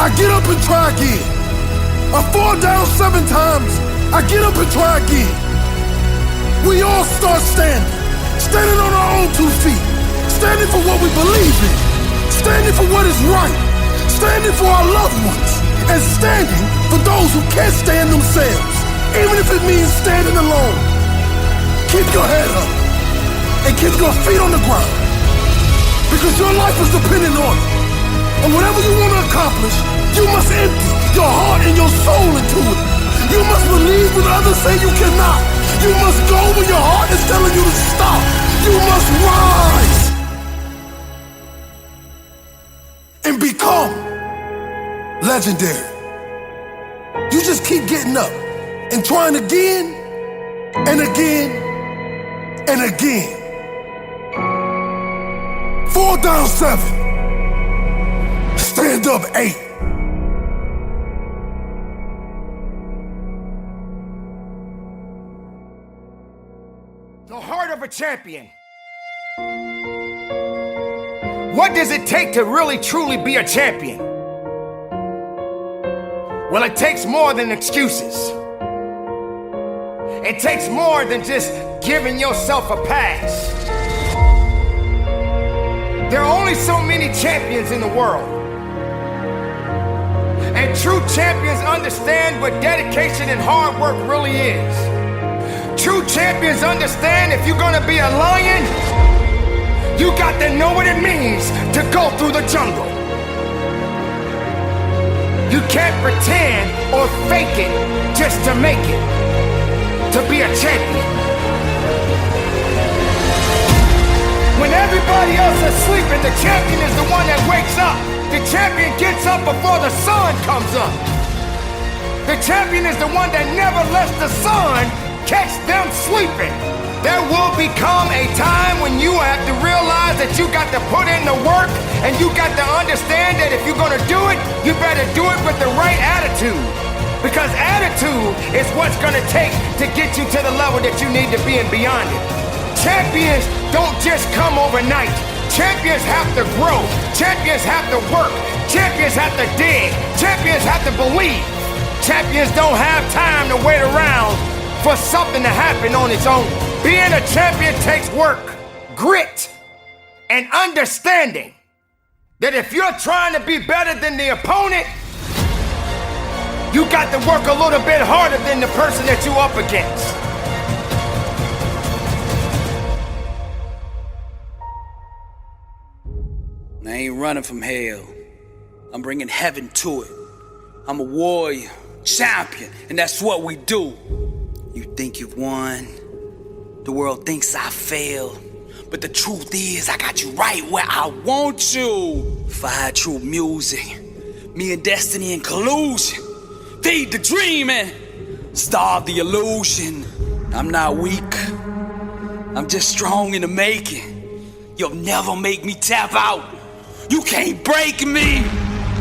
I get up and try again. I fall down 7 times. I get up and try again. We all start standing on our own 2 feet, standing for what we believe in, standing for what is right, standing for our loved ones, and standing for those who can't stand themselves, even if it means standing alone. Keep your head up and keep your feet on the ground, because your life is dependent on it. And whatever you want to accomplish, you must empty your heart and your soul into it. You must believe when others say you cannot. You must go when your heart is telling you to stop. You must rise and become legendary. You just keep getting up and trying again and again and again. Fall down 7. Stand up 8. The heart of a champion. What does it take to really truly be a champion? Well, it takes more than excuses. It takes more than just giving yourself a pass. There are only so many champions in the world. And true champions understand what dedication and hard work really is. True champions understand if you're gonna be a lion, you got to know what it means to go through the jungle. You can't pretend or fake it just to make it, to be a champion. When everybody else is sleeping, the champion is the one that wakes up. The champion gets up before the sun comes up. The champion is the one that never lets the sun catch them sleeping. There will become a time when you have to realize that you got to put in the work, and you got to understand that if you're gonna do it, you better do it with the right attitude. Because attitude is what's gonna take to get you to the level that you need to be and beyond it. Champions don't just come overnight. Champions have to grow. Champions have to work. Champions have to dig. Champions have to believe. Champions don't have time to wait around for something to happen on its own. Being a champion takes work, grit, and understanding that if you're trying to be better than the opponent, you got to work a little bit harder than the person that you're up against. I ain't running from hell. I'm bringing heaven to it. I'm a warrior, champion, and that's what we do. You think you've won. The world thinks I failed. But the truth is, I got you right where I want you. Fire true music. Me and destiny in collusion. Feed the dream and starve the illusion. I'm not weak. I'm just strong in the making. You'll never make me tap out. You can't break me.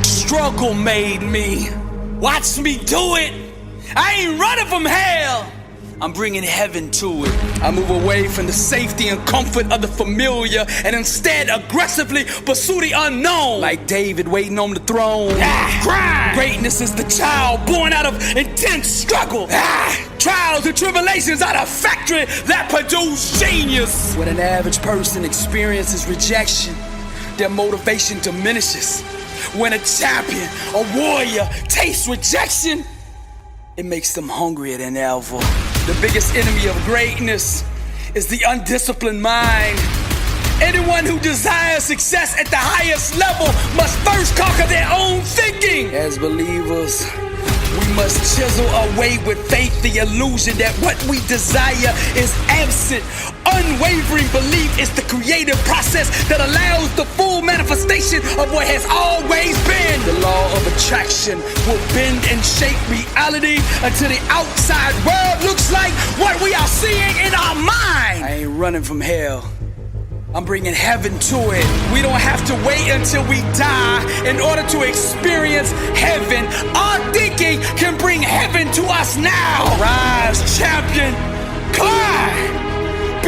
Struggle made me. Watch me do it. I ain't running from hell. I'm bringing heaven to it. I move away from the safety and comfort of the familiar and instead aggressively pursue the unknown. Like David waiting on the throne. Grind. Greatness is the child born out of intense struggle. Trials and tribulations are the factory that produce genius. When an average person experiences rejection, their motivation diminishes. When a champion, a warrior, tastes rejection, it makes them hungrier than ever. The biggest enemy of greatness is the undisciplined mind. Anyone who desires success at the highest level must first conquer their own thinking. As believers, we must chisel away with faith the illusion that what we desire is absent. Unwavering belief is the creative process that allows the full manifestation of what has always been. The law of attraction will bend and shape reality until the outside world looks like what we are seeing in our mind. I ain't running from hell. I'm bringing heaven to it. We don't have to wait until we die in order to experience heaven. Our thinking can bring heaven to us now. Rise, champion, climb.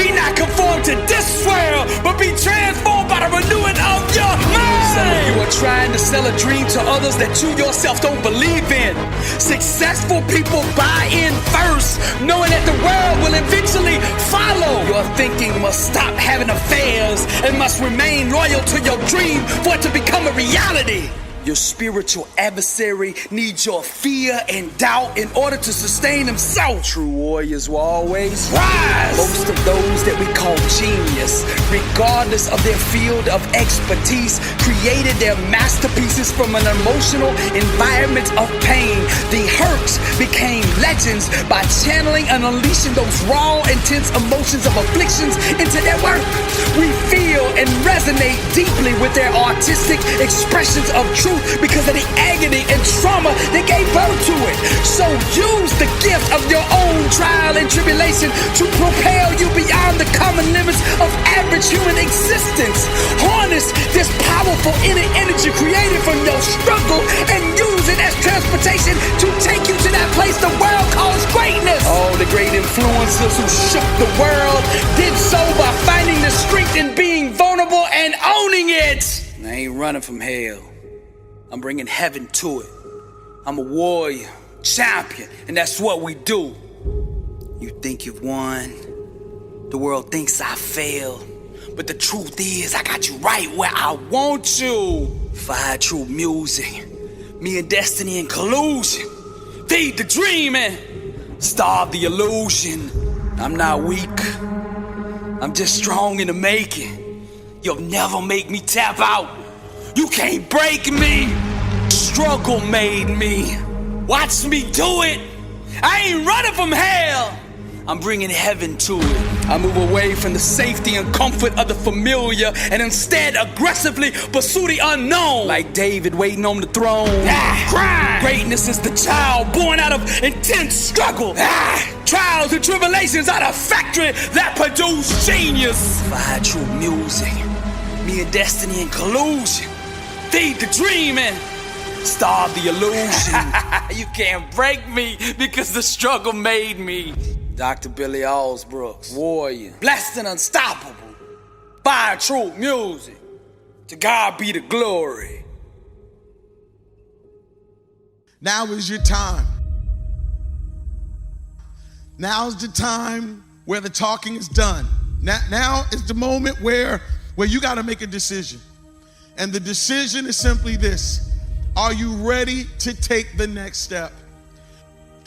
Be not conformed to this world, but be transformed by the renewing of your mind. Some of you are trying to sell a dream to others that you yourself don't believe in. Successful people buy in first, knowing that the world will eventually follow. Your thinking must stop having affairs and must remain loyal to your dream for it to become a reality. Your spiritual adversary needs your fear and doubt in order to sustain himself. True warriors will always rise. Most of those that we call genius, regardless of their field of expertise, created their masterpieces from an emotional environment of pain. The hurts became legends by channeling and unleashing those raw, intense emotions of afflictions into their work. We feel and resonate deeply with their artistic expressions of truth because of the agony and trauma that gave birth to it. So use the gift of your own trial and tribulation to propel you beyond the common limits of average human existence. Harness this powerful inner energy created from your struggle and use it as transportation to take you to that place the world calls greatness. All the great influencers who shook the world did so by finding the strength in being vulnerable and owning it. I ain't running from hell. I'm bringing heaven to it. I'm a warrior, champion, and that's what we do. You think you've won. The world thinks I failed. But the truth is, I got you right where I want you. Fire true music. Me and destiny in collusion. Feed the dream and starve the illusion. I'm not weak. I'm just strong in the making. You'll never make me tap out. You can't break me. Struggle made me. Watch me do it. I ain't running from hell. I'm bringing heaven to it. I move away from the safety and comfort of the familiar and instead aggressively pursue the unknown. Like David waiting on the throne. Grind. Greatness is the child born out of intense struggle. Trials and tribulations are the factory that produce genius. Fire true music. Me and destiny in collusion. Feed the dream and starve the illusion. You can't break me because the struggle made me. Dr. Billy Allsbrooks, warrior, blessed and unstoppable. Fire true music. To God be the glory. Now is your time. Now's the time where the talking is done. Now is the moment where you got to make a decision. And the decision is simply this. Are you ready to take the next step?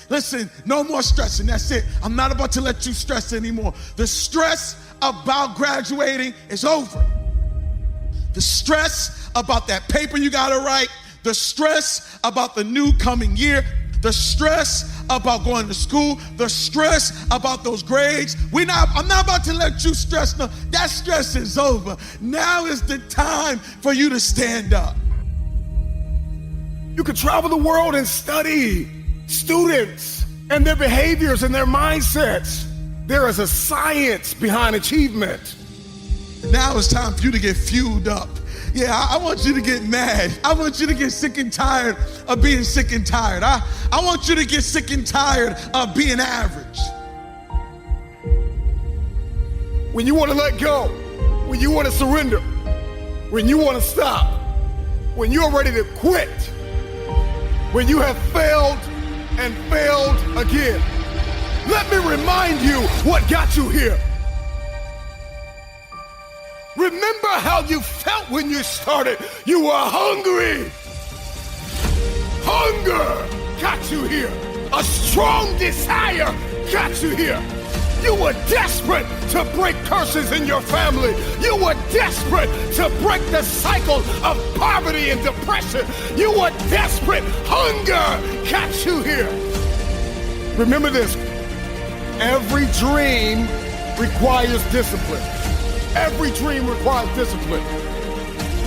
Listen, no more stressing. That's it. I'm not about to let you stress anymore. The stress about graduating is over. The stress about that paper you got to write, the stress about the new coming year, the stress about going to school, the stress about those grades. I'm not about to let you stress. No, that stress is over. Now is the time for you to stand up. You could travel the world and study students and their behaviors and their mindsets. There is a science behind achievement. Now it's time for you to get fueled up. Yeah, I want you to get mad. I want you to get sick and tired of being sick and tired. I want you to get sick and tired of being average. When you want to let go, when you want to surrender, when you want to stop, when you're ready to quit, when you have failed and failed again. Let me remind you what got you here. Remember how you felt when you started. You were hungry. Hunger got you here. A strong desire got you here. You were desperate to break curses in your family. You were desperate to break the cycle of poverty and depression. You were desperate. Hunger got you here. Remember this. Every dream requires discipline. Every dream requires discipline.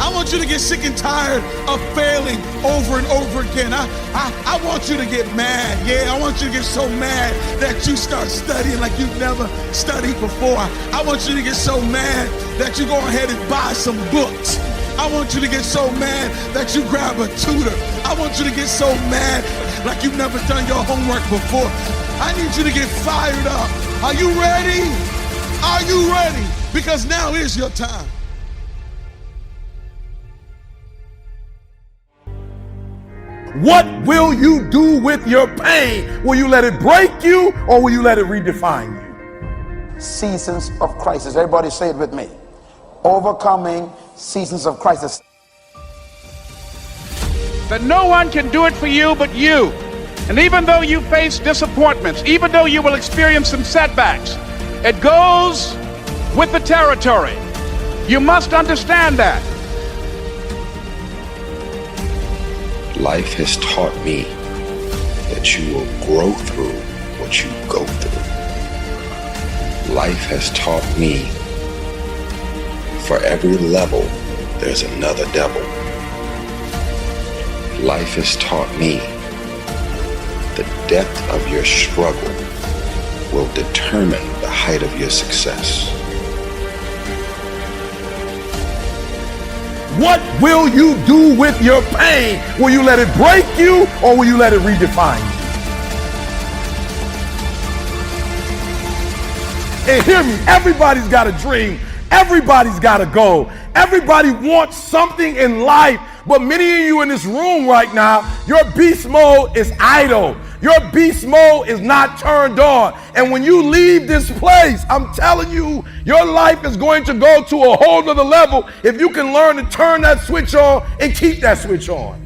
I want you to get sick and tired of failing over and over again. I want you to get mad. Yeah, I want you to get so mad that you start studying like you've never studied before. I want you to get so mad that you go ahead and buy some books. I want you to get so mad that you grab a tutor. I want you to get so mad like you've never done your homework before. I need you to get fired up. Are you ready? Are you ready? Because now is your time. What will you do with your pain? Will you let it break you or will you let it redefine you? Seasons of crisis. Everybody say it with me. Overcoming seasons of crisis. That no one can do it for you but you. And even though you face disappointments, even though you will experience some setbacks, it goes with the territory. You must understand that. Life has taught me that you will grow through what you go through. Life has taught me for every level, there's another devil. Life has taught me the depth of your struggle will determine the height of your success. What will you do with your pain? Will you let it break you or will you let it redefine you? And hear me, everybody's got a dream. Everybody's got a goal. Everybody wants something in life, but many of you in this room right now, your beast mode is idle. Your beast mode is not turned on. And when you leave this place, I'm telling you, your life is going to go to a whole nother level if you can learn to turn that switch on and keep that switch on.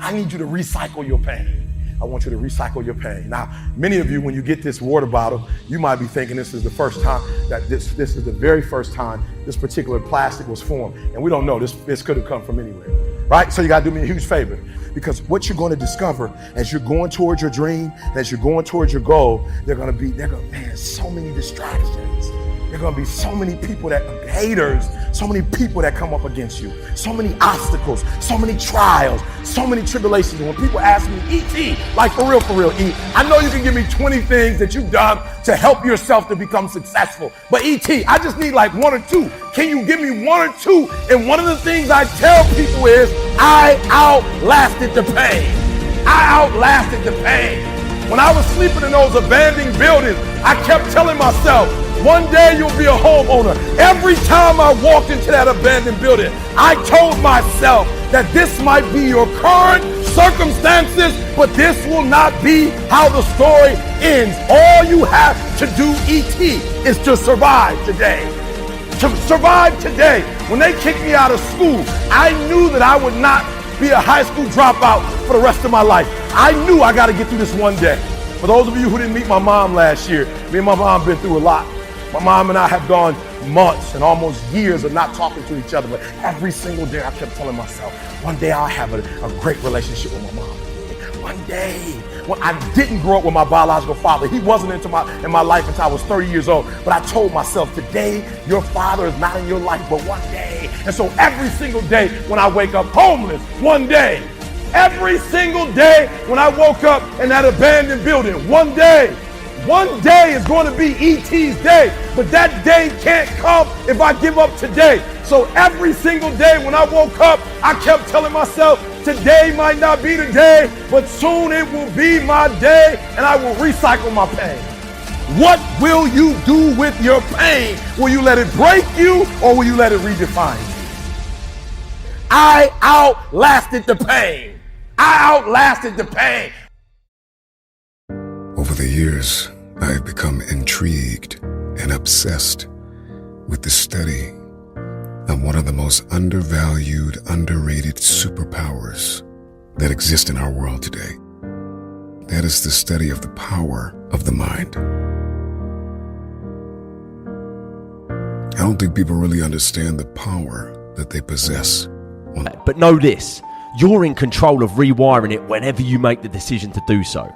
I need you to recycle your pain. I want you to recycle your pain. Now, many of you, when you get this water bottle, you might be thinking this is the first time, that this is the very first time this particular plastic was formed. And we don't know, this could have come from anywhere, right? So you gotta do me a huge favor, because what you're gonna discover as you're going towards your dream, as you're going towards your goal, man, so many distractions. There are gonna be so many people haters, so many people that come up against you, so many obstacles, so many trials, so many tribulations. When people ask me, E.T., like for real, E, I know you can give me 20 things that you've done to help yourself to become successful, but E.T., I just need like one or two. Can you give me one or two? And one of the things I tell people is, I outlasted the pain. I outlasted the pain. When I was sleeping in those abandoned buildings, I kept telling myself, one day you'll be a homeowner. Every time I walked into that abandoned building, I told myself that this might be your current circumstances, but this will not be how the story ends. All you have to do, E.T., is to survive today. To survive today. When they kicked me out of school, I knew that I would not be a high school dropout for the rest of my life. I knew I got to get through this one day. For those of you who didn't meet my mom last year, me and my mom been through a lot. My mom and I have gone months and almost years of not talking to each other, but every single day I kept telling myself, one day I'll have a great relationship with my mom. One day. When I didn't grow up with my biological father. He wasn't in my life until I was 30 years old. But I told myself, today, your father is not in your life, but one day. And so every single day when I wake up homeless, one day. Every single day when I woke up in that abandoned building, one day. One day is going to be E.T.'s day, but that day can't come if I give up today. So every single day when I woke up, I kept telling myself, today might not be the day, but soon it will be my day, and I will recycle my pain. What will you do with your pain? Will you let it break you, or will you let it redefine you? I outlasted the pain. I outlasted the pain. Over the years, I have become intrigued and obsessed with the study of one of the most undervalued, underrated superpowers that exist in our world today. That is the study of the power of the mind. I don't think people really understand the power that they possess. But know this, you're in control of rewiring it whenever you make the decision to do so.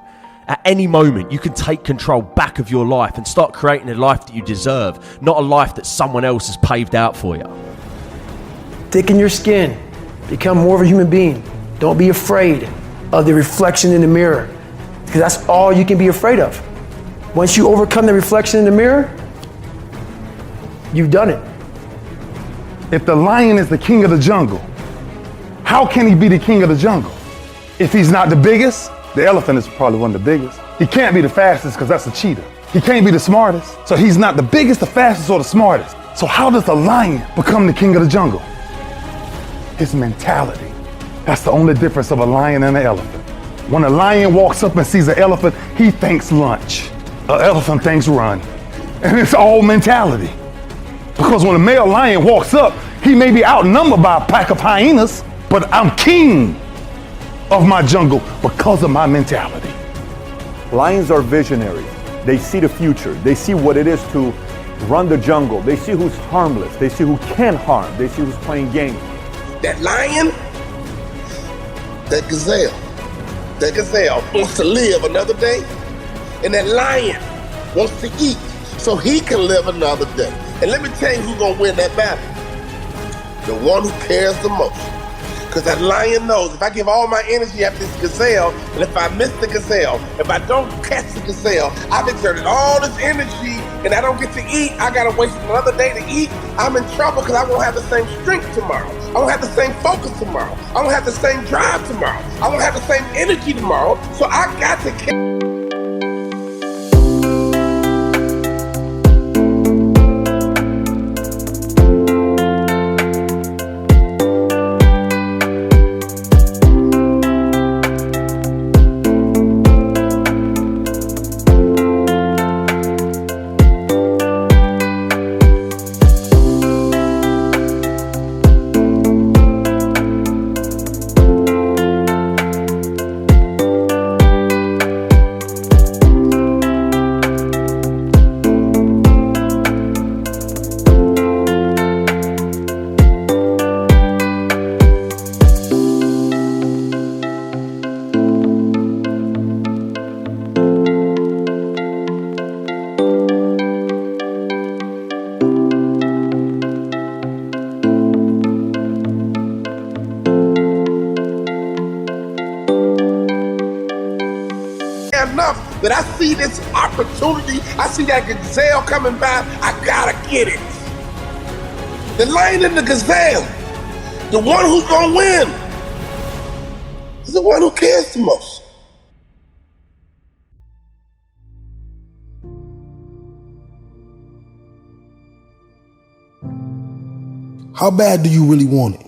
At any moment, you can take control back of your life and start creating a life that you deserve, not a life that someone else has paved out for you. Thicken your skin. Become more of a human being. Don't be afraid of the reflection in the mirror, because that's all you can be afraid of. Once you overcome the reflection in the mirror, you've done it. If the lion is the king of the jungle, how can he be the king of the jungle? If he's not the biggest, the elephant is probably one of the biggest. He can't be the fastest because that's a cheetah. He can't be the smartest. So he's not the biggest, the fastest, or the smartest. So how does a lion become the king of the jungle? His mentality. That's the only difference of a lion and an elephant. When a lion walks up and sees an elephant, he thinks lunch. An elephant thinks run. And it's all mentality. Because when a male lion walks up, he may be outnumbered by a pack of hyenas, but I'm king of my jungle because of my mentality. Lions are visionary. They see the future. They see what it is to run the jungle. They see who's harmless. They see who can harm. They see who's playing games. That lion, that gazelle wants to live another day, and that lion wants to eat so he can live another day. And let me tell you who's gonna win that battle. The one who cares the most. Because that lion knows if I give all my energy at this gazelle, and if I miss the gazelle, if I don't catch the gazelle, I've exerted all this energy and I don't get to eat, I gotta waste another day to eat, I'm in trouble because I won't have the same strength tomorrow. I won't have the same focus tomorrow. I won't have the same drive tomorrow. I won't have the same energy tomorrow. So I got to enough that I see this opportunity, I see that gazelle coming by, I gotta get it. The lion and the gazelle, the one who's gonna win is the one who cares the most. How bad do you really want it?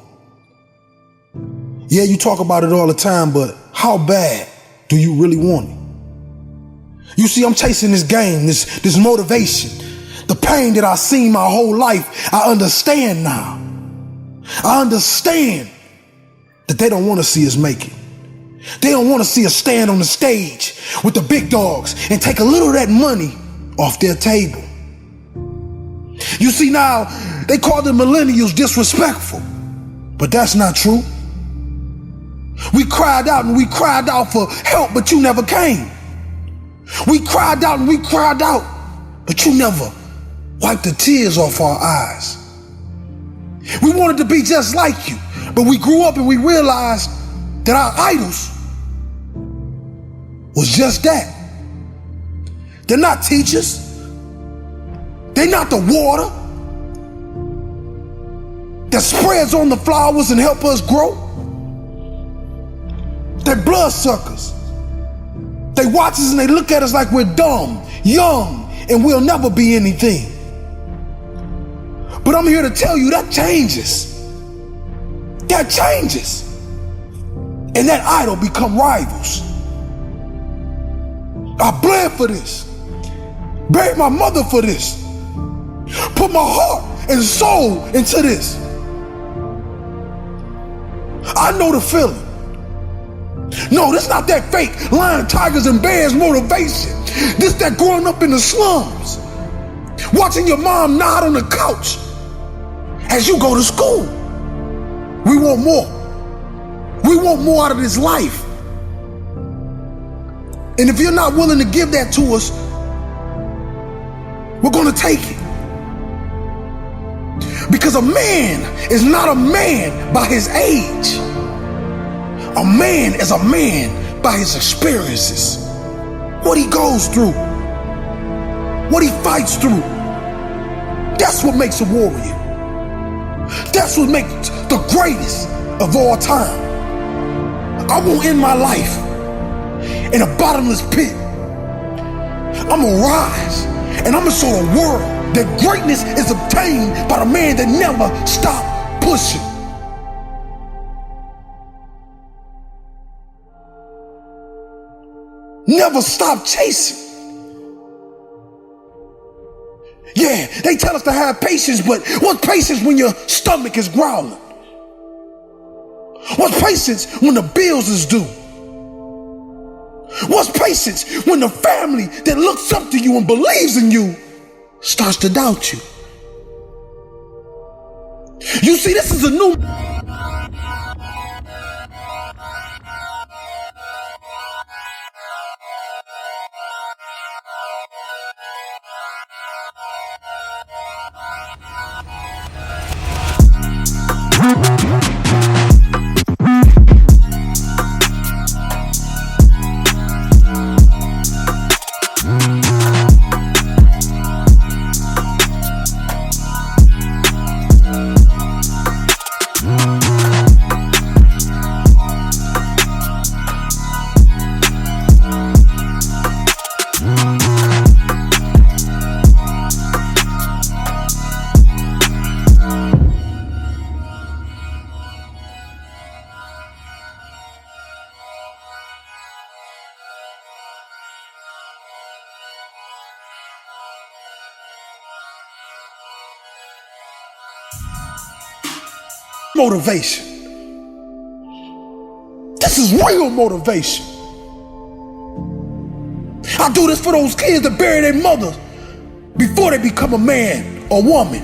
Yeah, you talk about it all the time, but how bad do you really want it? You see, I'm chasing this game, this motivation, the pain that I've seen my whole life. I understand now. I understand that they don't want to see us make it. They don't want to see us stand on the stage with the big dogs and take a little of that money off their table. You see, now they call the millennials disrespectful, but that's not true. We cried out and we cried out for help, but you never came. We cried out and we cried out, but you never wiped the tears off our eyes. We wanted to be just like you, but we grew up and we realized that our idols was just that. They're not teachers. They're not the water that spreads on the flowers and help us grow. They're bloodsuckers. They watch us and they look at us like we're dumb, young, and we'll never be anything. But I'm here to tell you that changes. That changes. And that idol become rivals. I bled for this. Buried my mother for this. Put my heart and soul into this. I know the feeling. No, this not that fake lion, tigers, and bears motivation. This that growing up in the slums, watching your mom nod on the couch as you go to school. We want more. We want more out of this life. And if you're not willing to give that to us, we're going to take it. Because a man is not a man by his age. A man is a man by his experiences. What he goes through. What he fights through. That's what makes a warrior. That's what makes the greatest of all time. I won't end my life in a bottomless pit. I'm gonna rise, and I'm gonna show the world that greatness is obtained by the man that never stopped pushing. Never stop chasing. Yeah, they tell us to have patience, but what's patience when your stomach is growling? What's patience when the bills is due? What's patience when the family that looks up to you and believes in you starts to doubt you? You see, this is a new... motivation. This is real motivation. I do this for those kids that bury their mother before they become a man or woman.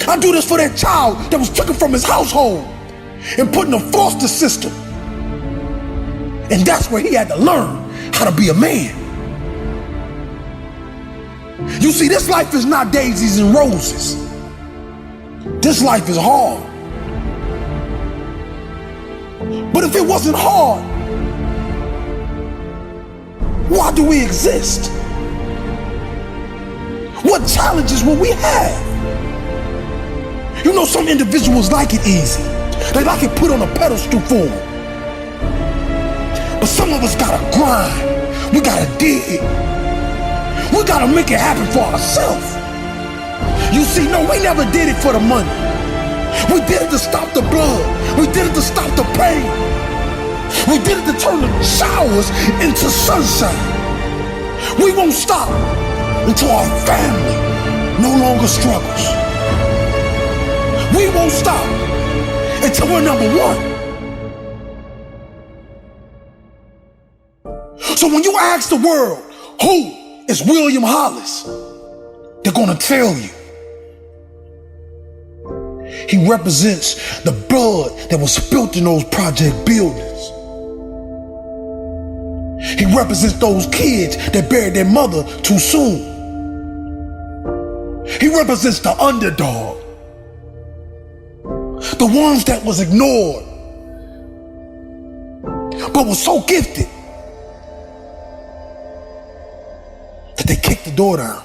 I do this for that child that was taken from his household and put in a foster system. And that's where he had to learn how to be a man. You see, this life is not daisies and roses. This life is hard. But if it wasn't hard, why do we exist? What challenges will we have? You know, some individuals like it easy. They like it put on a pedestal for them. But some of us gotta grind. We gotta dig. We gotta make it happen for ourselves. You see, no, we never did it for the money. We did it to stop the blood. We did it to stop the pain. We did it to turn the showers into sunshine. We won't stop until our family no longer struggles. We won't stop until we're number one. So when you ask the world, who is William Hollis? They're gonna tell you. He represents the blood that was spilled in those project buildings. He represents those kids that buried their mother too soon. He represents the underdog. The ones that was ignored, but was so gifted that they kicked the door down.